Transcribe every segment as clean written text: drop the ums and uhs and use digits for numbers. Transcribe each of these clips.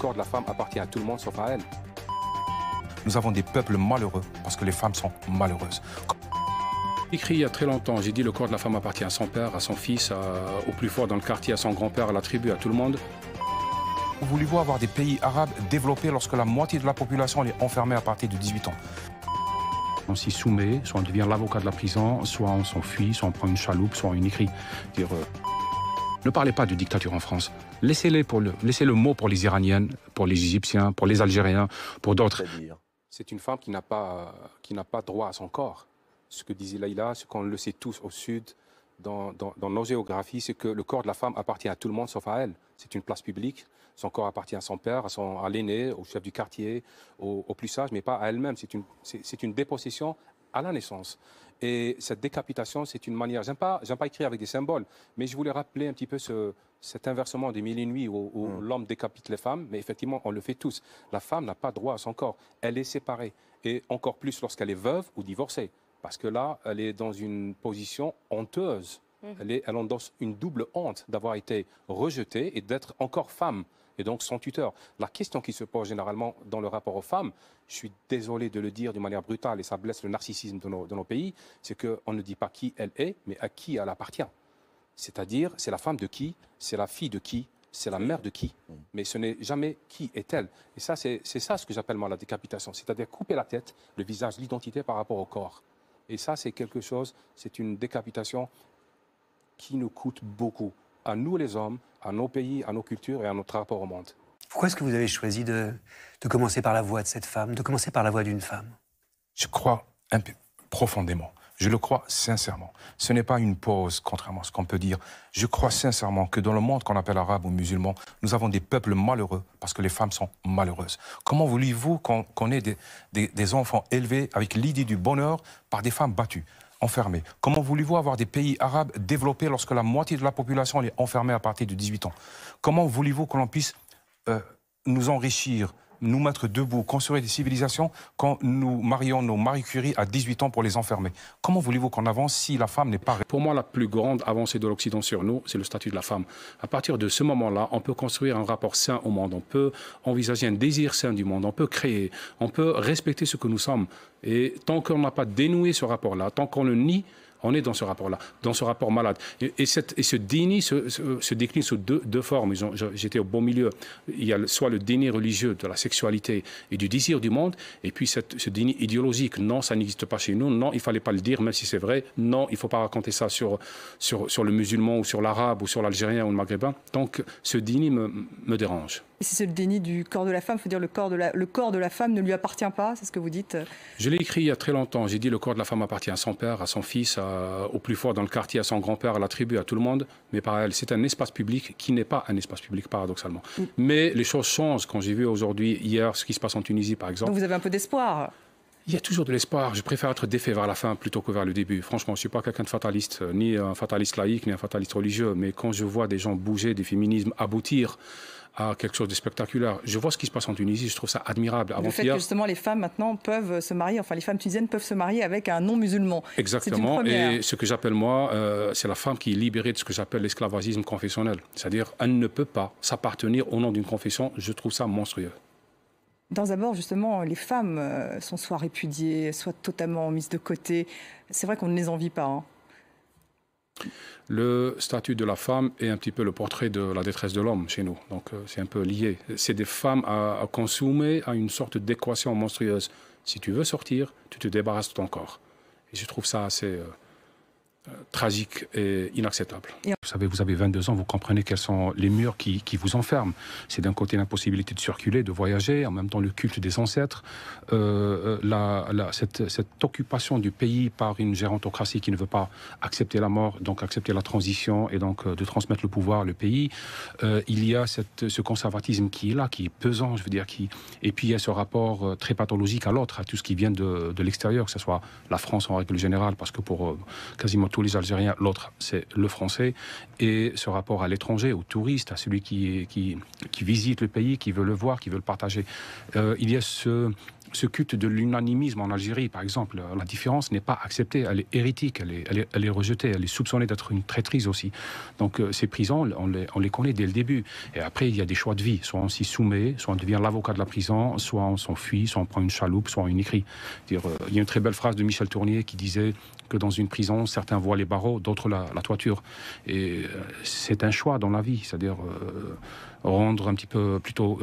corps de la femme appartient à tout le monde sauf à elle. Nous avons des peuples malheureux parce que les femmes sont malheureuses. Écrit il y a très longtemps, j'ai dit le corps de la femme appartient à son père, à son fils, au plus fort dans le quartier, à son grand-père, à la tribu, à tout le monde. Voulez-vous avoir des pays arabes développés lorsque la moitié de la population est enfermée à partir de 18 ans? On s'y soumet, soit on devient l'avocat de la prison, soit on s'enfuit, soit on prend une chaloupe, soit on écrit. Ne parlez pas de dictature en France. Laissez le mot pour les Iraniennes, pour les Égyptiens, pour les Algériens, pour d'autres. C'est une femme qui n'a pas droit à son corps. Ce que disait Laïla, ce qu'on le sait tous au sud, dans nos géographies, c'est que le corps de la femme appartient à tout le monde sauf à elle. C'est une place publique. Son corps appartient à son père, à l'aîné, au chef du quartier, au plus sage, mais pas à elle-même. C'est une dépossession à la naissance. Et cette décapitation, c'est une manière... J'aime pas écrire avec des symboles, mais je voulais rappeler un petit peu cet inversement des mille et une nuits où l'homme décapite les femmes, mais effectivement, on le fait tous. La femme n'a pas droit à son corps. Elle est séparée. Et encore plus lorsqu'elle est veuve ou divorcée. Parce que là, elle est dans une position honteuse. Elle endosse une double honte d'avoir été rejetée et d'être encore femme. Et donc son tuteur. La question qui se pose généralement dans le rapport aux femmes, je suis désolé de le dire d'une manière brutale et ça blesse le narcissisme de nos pays, c'est qu'on ne dit pas qui elle est, mais à qui elle appartient. C'est-à-dire, c'est la femme de qui, c'est la fille de qui, c'est la mère de qui. Mais ce n'est jamais qui est-elle. Et ça, c'est ça ce que j'appelle moi la décapitation. C'est-à-dire couper la tête, le visage, l'identité par rapport au corps. Et ça, c'est quelque chose, c'est une décapitation qui nous coûte beaucoup. À nous les hommes, à nos pays, à nos cultures et à notre rapport au monde. Pourquoi est-ce que vous avez choisi de commencer par la voix de cette femme, de commencer par la voix d'une femme? Je crois un peu profondément, je le crois sincèrement. Ce n'est pas une pause, contrairement à ce qu'on peut dire. Je crois sincèrement que dans le monde qu'on appelle arabe ou musulman, nous avons des peuples malheureux parce que les femmes sont malheureuses. Comment voulez-vous qu'on ait des enfants élevés avec l'idée du bonheur par des femmes battues, enfermées? Comment voulez-vous avoir des pays arabes développés lorsque la moitié de la population est enfermée à partir de 18 ans? Comment voulez-vous que l'on puisse nous enrichir, nous mettre debout, construire des civilisations quand nous marions nos Marie Curie à 18 ans pour les enfermer? Comment voulez-vous qu'on avance si la femme n'est pas... Pour moi, la plus grande avancée de l'Occident sur nous, c'est le statut de la femme. À partir de ce moment-là, on peut construire un rapport sain au monde, on peut envisager un désir sain du monde, on peut créer, on peut respecter ce que nous sommes. Et tant qu'on n'a pas dénoué ce rapport-là, tant qu'on le nie, on est dans ce rapport-là, dans ce rapport malade. Et ce déni se décline sous deux formes. J'étais au bon milieu. Il y a soit le déni religieux de la sexualité et du désir du monde, et puis ce déni idéologique. Non, ça n'existe pas chez nous. Non, il ne fallait pas le dire, même si c'est vrai. Non, il ne faut pas raconter ça sur le musulman ou sur l'arabe ou sur l'algérien ou le maghrébin. Donc, ce déni me dérange. Et si c'est le déni du corps de la femme, il faut dire le corps de la femme ne lui appartient pas, c'est ce que vous dites? Je l'ai écrit il y a très longtemps. J'ai dit le corps de la femme appartient à son père, à son fils, au plus fort dans le quartier, à son grand-père, à la tribu, à tout le monde. Mais par elle, c'est un espace public qui n'est pas un espace public, paradoxalement. Mais les choses changent. Quand j'ai vu aujourd'hui, hier, ce qui se passe en Tunisie, par exemple. Donc vous avez un peu d'espoir? Il y a toujours de l'espoir. Je préfère être défait vers la fin plutôt que vers le début. Franchement, je ne suis pas quelqu'un de fataliste, ni un fataliste laïque, ni un fataliste religieux. Mais quand je vois des gens bouger, des féminismes aboutir à quelque chose de spectaculaire. Je vois ce qui se passe en Tunisie, je trouve ça admirable. Le fait que justement les femmes maintenant peuvent se marier, enfin les femmes tunisiennes peuvent se marier avec un non-musulman. Exactement, et ce que j'appelle moi, c'est la femme qui est libérée de ce que j'appelle l'esclavagisme confessionnel. C'est-à-dire, elle ne peut pas s'appartenir au nom d'une confession, je trouve ça monstrueux. Dans un bord, justement, les femmes sont soit répudiées, soit totalement mises de côté. C'est vrai qu'on ne les envie pas, hein. Le statut de la femme est un petit peu le portrait de la détresse de l'homme chez nous. Donc c'est un peu lié. C'est des femmes à consommer à une sorte d'équation monstrueuse. Si tu veux sortir, tu te débarrasses de ton corps. Et je trouve ça assez tragique et inacceptable. Vous savez, vous avez 22 ans, vous comprenez quels sont les murs qui vous enferment. C'est d'un côté l'impossibilité de circuler, de voyager, en même temps le culte des ancêtres, cette occupation du pays par une gérontocratie qui ne veut pas accepter la mort, donc accepter la transition et donc de transmettre le pouvoir, le pays. Il y a ce conservatisme qui est là, qui est pesant, je veux dire, et puis il y a ce rapport très pathologique à l'autre, à tout ce qui vient de l'extérieur, que ce soit la France en règle générale, parce que pour quasiment tous les Algériens, l'autre, c'est le français, et ce rapport à l'étranger, au touriste, à celui qui visite le pays, qui veut le voir, qui veut le partager. Il y a ce culte de l'unanimisme en Algérie, par exemple, la différence n'est pas acceptée, elle est hérétique, elle est rejetée, elle est soupçonnée d'être une traîtrise aussi. Donc ces prisons, on les connaît dès le début. Et après, il y a des choix de vie. Soit on s'y soumet, soit on devient l'avocat de la prison, soit on s'enfuit, soit on prend une chaloupe, soit on écrit. Il y a une très belle phrase de Michel Tournier qui disait que dans une prison, certains voient les barreaux, d'autres la toiture. Et c'est un choix dans la vie, c'est-à-dire rendre un petit peu plutôt...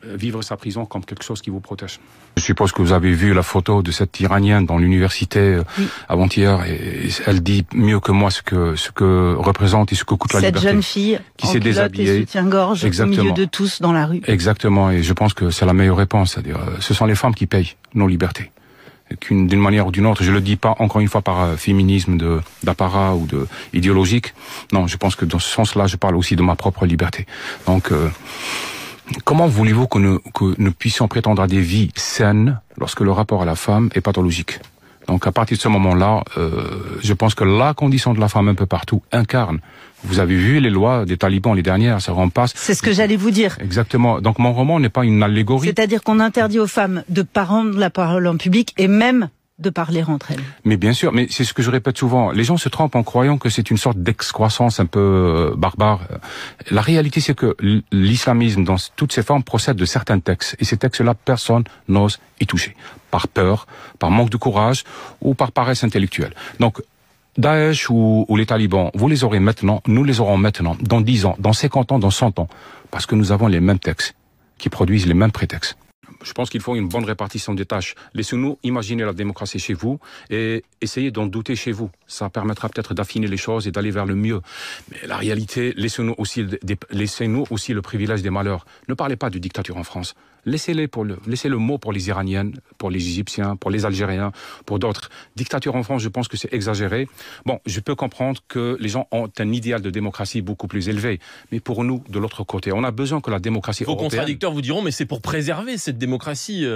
vivre sa prison comme quelque chose qui vous protège. Je suppose que vous avez vu la photo de cette Iranienne dans l'université avant-hier, et elle dit mieux que moi ce que représente et ce que coûte la liberté. Cette jeune fille qui s'est déshabillée, soutien-gorge au milieu de tous dans la rue. Exactement, et je pense que c'est la meilleure réponse, c'est-à-dire ce sont les femmes qui payent nos libertés. D'une manière ou d'une autre, je le dis pas encore une fois par féminisme d'apparat ou idéologique. Non, je pense que dans ce sens-là, je parle aussi de ma propre liberté. Donc comment voulez-vous que nous puissions prétendre à des vies saines lorsque le rapport à la femme est pathologique? Donc à partir de ce moment-là, je pense que la condition de la femme un peu partout incarne. Vous avez vu les lois des talibans, les dernières, ça repasse. C'est ce que j'allais vous dire. Exactement. Donc mon roman n'est pas une allégorie. C'est-à-dire qu'on interdit aux femmes de prendre la parole en public et même de parler entre elles. Mais bien sûr, mais c'est ce que je répète souvent. Les gens se trompent en croyant que c'est une sorte d'excroissance un peu barbare. La réalité, c'est que l'islamisme, dans toutes ses formes, procède de certains textes. Et ces textes-là, personne n'ose y toucher. Par peur, par manque de courage ou par paresse intellectuelle. Donc, Daesh ou les talibans, vous les aurez maintenant, nous les aurons maintenant, dans 10 ans, dans 50 ans, dans 100 ans. Parce que nous avons les mêmes textes qui produisent les mêmes prétextes. Je pense qu'il faut une bonne répartition des tâches. Laissez-nous imaginer la démocratie chez vous et essayez d'en douter chez vous. Ça permettra peut-être d'affiner les choses et d'aller vers le mieux. Mais la réalité, laissez-nous aussi le privilège des malheurs. Ne parlez pas de dictature en France. Laissez le mot pour les Iraniennes, pour les Égyptiens, pour les Algériens, pour d'autres. Dictature en France, je pense que c'est exagéré. Bon, je peux comprendre que les gens ont un idéal de démocratie beaucoup plus élevé. Mais pour nous, de l'autre côté, on a besoin que la démocratie européenne... Vos contradicteurs vous diront, mais c'est pour préserver cette démocratie.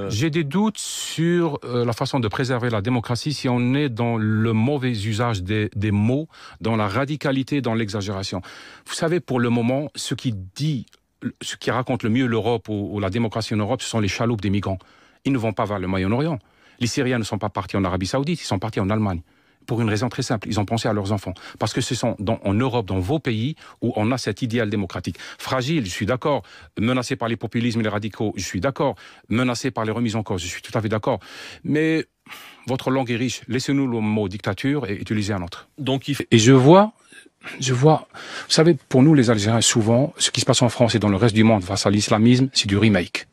J'ai des doutes sur la façon de préserver la démocratie si on est dans le mauvais usage des mots, dans la radicalité, dans l'exagération. Vous savez, pour le moment, ce qui raconte le mieux l'Europe ou la démocratie en Europe, ce sont les chaloupes des migrants. Ils ne vont pas vers le Moyen-Orient. Les Syriens ne sont pas partis en Arabie Saoudite, ils sont partis en Allemagne. Pour une raison très simple, ils ont pensé à leurs enfants. Parce que ce sont en Europe, dans vos pays, où on a cet idéal démocratique. Fragile, je suis d'accord. Menacé par les populismes et les radicaux, je suis d'accord. Menacé par les remises en cause, je suis tout à fait d'accord. Mais votre langue est riche. Laissez-nous le mot dictature et utilisez un autre. Et je vois, vous savez, pour nous les Algériens, souvent, ce qui se passe en France et dans le reste du monde face à l'islamisme, c'est du remake.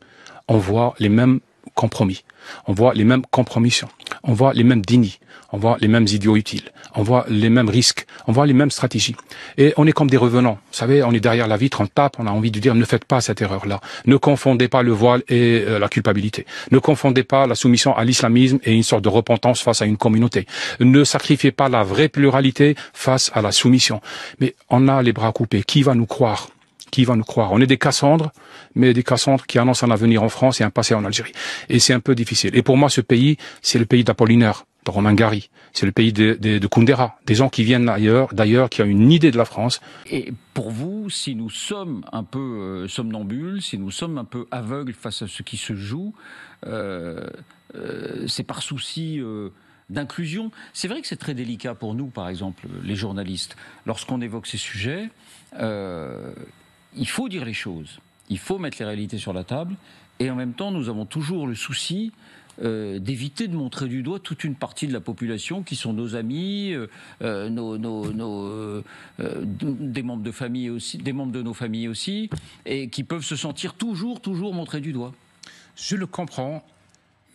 On voit les mêmes compromis, on voit les mêmes compromissions, on voit les mêmes dénis, on voit les mêmes idiots utiles, on voit les mêmes risques, on voit les mêmes stratégies. Et on est comme des revenants. Vous savez, on est derrière la vitre, on tape, on a envie de dire ne faites pas cette erreur-là. Ne confondez pas le voile et la culpabilité. Ne confondez pas la soumission à l'islamisme et une sorte de repentance face à une communauté. Ne sacrifiez pas la vraie pluralité face à la soumission. Mais on a les bras coupés. Qui va nous croire ? Qui va nous croire? On est des Cassandres, mais des Cassandres qui annoncent un avenir en France et un passé en Algérie. Et c'est un peu difficile. Et pour moi, ce pays, c'est le pays d'Apollinaire, de Romain Gary. C'est le pays de Kundera, des gens qui viennent d'ailleurs, qui ont une idée de la France. Et pour vous, si nous sommes un peu somnambules, si nous sommes un peu aveugles face à ce qui se joue, c'est par souci... d'inclusion. C'est vrai que c'est très délicat pour nous, par exemple, les journalistes. Lorsqu'on évoque ces sujets, il faut dire les choses. Il faut mettre les réalités sur la table. Et en même temps, nous avons toujours le souci d'éviter de montrer du doigt toute une partie de la population qui sont nos amis, des membres de famille aussi, des membres de nos familles aussi, et qui peuvent se sentir toujours montrés du doigt. Je le comprends,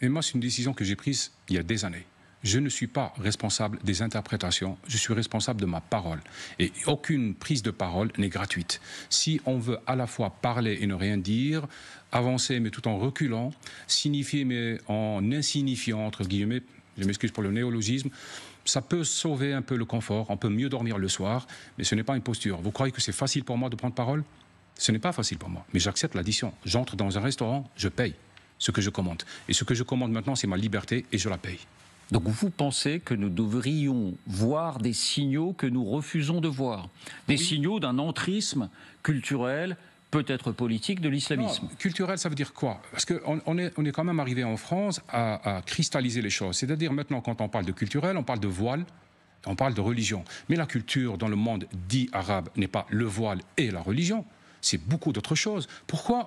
mais moi, c'est une décision que j'ai prise il y a des années. Je ne suis pas responsable des interprétations, je suis responsable de ma parole. Et aucune prise de parole n'est gratuite. Si on veut à la fois parler et ne rien dire, avancer mais tout en reculant, signifier mais en insignifiant, entre guillemets, je m'excuse pour le néologisme, ça peut sauver un peu le confort, on peut mieux dormir le soir, mais ce n'est pas une posture. Vous croyez que c'est facile pour moi de prendre parole? Ce n'est pas facile pour moi, mais j'accepte l'addition. J'entre dans un restaurant, je paye ce que je commande. Et ce que je commande maintenant, c'est ma liberté et je la paye. Donc vous pensez que nous devrions voir des signaux que nous refusons de voir, des signaux d'un entrisme culturel, peut-être politique de l'islamisme. Non, culturel, ça veut dire quoi? Parce qu'on est quand même arrivé en France à cristalliser les choses. C'est-à-dire maintenant, quand on parle de culturel, on parle de voile, on parle de religion. Mais la culture dans le monde dit arabe n'est pas le voile et la religion. C'est beaucoup d'autres choses. Pourquoi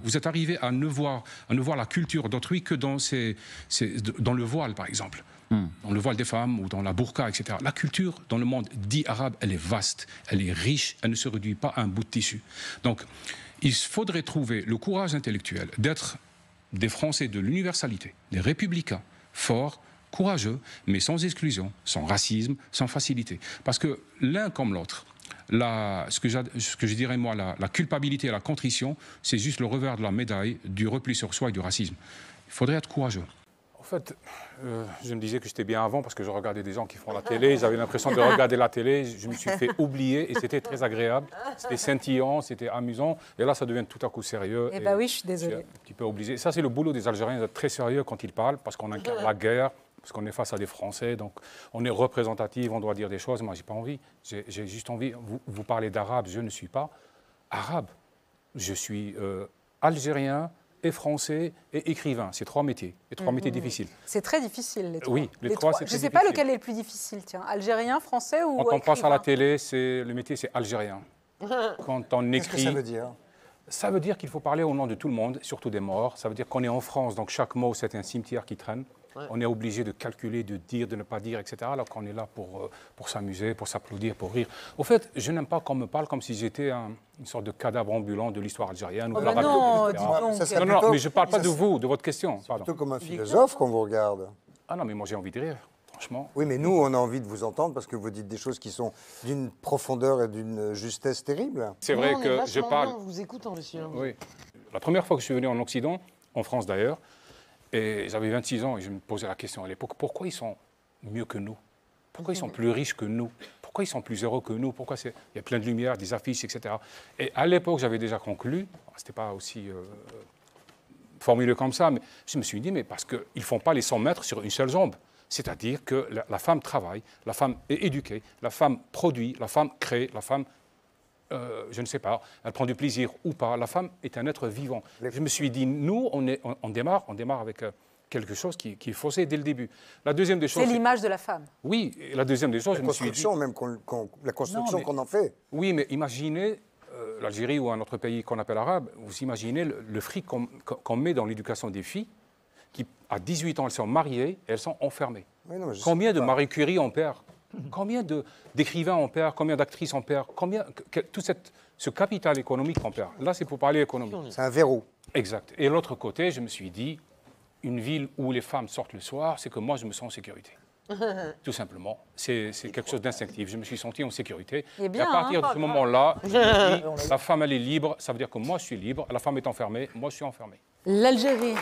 vous êtes arrivé à ne voir la culture d'autrui que dans le voile, par exemple, dans le voile des femmes ou dans la burqa, etc. La culture dans le monde dit arabe, elle est vaste, elle est riche, elle ne se réduit pas à un bout de tissu. Donc, il faudrait trouver le courage intellectuel d'être des Français de l'universalité, des républicains forts, courageux, mais sans exclusion, sans racisme, sans facilité. Parce que l'un comme l'autre, ce que je dirais moi, la culpabilité et la contrition, c'est juste le revers de la médaille du repli sur soi et du racisme. Il faudrait être courageux. En fait, je me disais que j'étais bien avant parce que je regardais des gens qui font la télé. J'avais l'impression de regarder la télé. Je me suis fait oublier et c'était très agréable. C'était scintillant, c'était amusant. Et là, ça devient tout à coup sérieux. Eh bien oui, je suis désolée. Un petit peu obligé. Ça, c'est le boulot des Algériens d'être très sérieux quand ils parlent parce qu'on incarne la guerre, parce qu'on est face à des Français. Donc, on est représentatif, on doit dire des choses. Moi, j'ai pas envie. J'ai juste envie. Vous parlez d'arabe, je ne suis pas arabe. Je suis algérien et français et écrivain. C'est 3 métiers. Et 3 métiers difficiles. C'est très difficile, les 3. Oui, les 3, c'est Je ne sais pas lequel est le plus difficile, tiens. Algérien, français ou Quand on passe à la écrivain? télé, le métier, c'est algérien. Quand on écrit... Qu'est-ce que ça veut dire? Ça veut dire qu'il faut parler au nom de tout le monde, surtout des morts. Ça veut dire qu'on est en France, donc chaque mot, c'est un cimetière qui traîne. Ouais. On est obligé de calculer, de dire, de ne pas dire, etc. Alors qu'on est là pour s'amuser, pour s'applaudir, pour rire. Au fait, je n'aime pas qu'on me parle comme si j'étais une sorte de cadavre ambulant de l'histoire algérienne. Oh ben non, dis donc. Non, mais je ne parle pas de vous, de votre question. C'est plutôt comme un philosophe qu'on vous regarde. Ah non, mais moi j'ai envie de rire, franchement. Oui, mais nous, on a envie de vous entendre parce que vous dites des choses qui sont d'une profondeur et d'une justesse terrible. C'est vrai que je parle... On vous écoute, monsieur. Oui. La première fois que je suis venu en Occident, en France d'ailleurs, et j'avais 26 ans et je me posais la question à l'époque, pourquoi ils sont mieux que nous? Pourquoi ils sont plus riches que nous? Pourquoi ils sont plus heureux que nous? Pourquoi il y a plein de lumière, des affiches, etc. Et à l'époque, j'avais déjà conclu, ce n'était pas aussi formulé comme ça, mais je me suis dit, mais parce qu'ils ne font pas les 100 mètres sur une seule jambe. C'est-à-dire que la femme travaille, la femme est éduquée, la femme produit, la femme crée, la femme... je ne sais pas, elle prend du plaisir ou pas. La femme est un être vivant. Je me suis dit, nous, on démarre avec quelque chose qui est faussé dès le début. La deuxième des choses... C'est l'image de la femme. Oui, et la deuxième des choses, je me suis dit... La construction qu'on en fait. Oui, mais imaginez l'Algérie ou un autre pays qu'on appelle arabe, vous imaginez le fric qu'on met dans l'éducation des filles, qui, à 18 ans, elles sont mariées et elles sont enfermées. Oui, non, combien de Marie Curie on perd? Combien d'écrivains on perd? Combien d'actrices on perd? Tout ce capital économique qu'on perd? Là, c'est pour parler économie. C'est un verrou. Exact. Et l'autre côté, je me suis dit, une ville où les femmes sortent le soir, c'est que moi, je me sens en sécurité. Tout simplement. C'est quelque chose d'instinctif. Je me suis senti en sécurité. Et à partir de ce moment-là, la femme, elle est libre. Ça veut dire que moi, je suis libre. La femme est enfermée. Moi, je suis enfermé. L'Algérie.